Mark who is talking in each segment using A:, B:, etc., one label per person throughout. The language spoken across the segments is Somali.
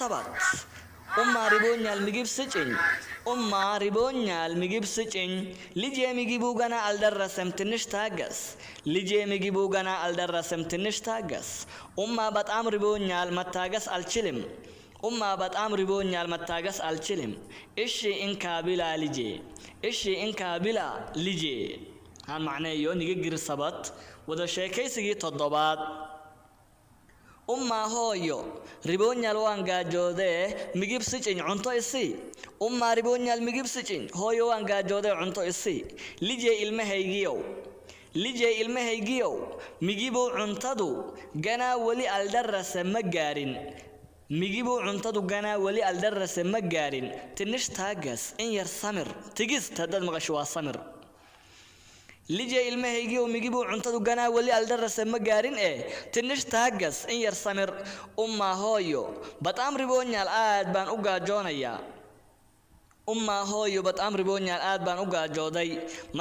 A: sabat umma ribonyal migib sicin umma ribonyal migib sicin lije migibu gana aldarrasem tinish tagas lije migibu gana aldarrasem tinish tagas umma batam ribonyal matagas alchilim umma batam ribonyal matagas alchilim ishi in kabila lije han macneeyo nigigir sabat wada sheekaysigii toddobaad umma hooyo ribonyal waan gaajoode migib sicin cunto isi umma ribonyal migib sicin hooyo waan gaajoode cunto isi lije ilmahaygiyow migibu cuntadu ganaa wali aldarrase ma gaarin migibu cuntadu ganaa wali aldarrase ma gaarin tinish taagas in yar samir tigis haddaad maqasho waa samir lije ilmahaygiyow migibu cuntadu ganaa wali aldarrase ma gaarin tinish taagas in yar samir umma hooyo batam ribonyal aad baan u gaajoonayaa umma hooyo batam ribonyal aad baan u gaajooday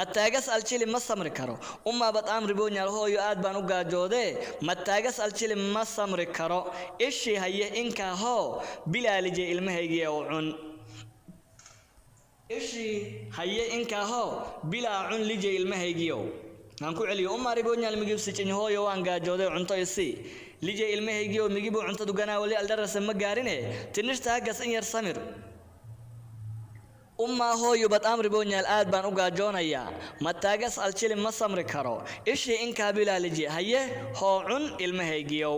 A: mataagas alchilim ma samri karo umma batam ribonyal hooyo aad baan u gaajoode mataagas alchilim ma samri karo ishi haye inka hoo bilaa lije ilmahaygiyow cun ishi haye inka hoo bilaa cun lije ilmahaygiyow aan ku celiyo umma ribonyal migib sicin hooyo waan gaajooday cunto isi lije ilmahaygiyow migibu cuntadu ganaa wali aldarrase ma gaarine tinish taagas in yar samir umma hooyo batam ribonyal aad baan u gaajoonayaa mataagas alchilim ma samri karo ishi inka bilaa lije haye hoo cun ilmahaygiyow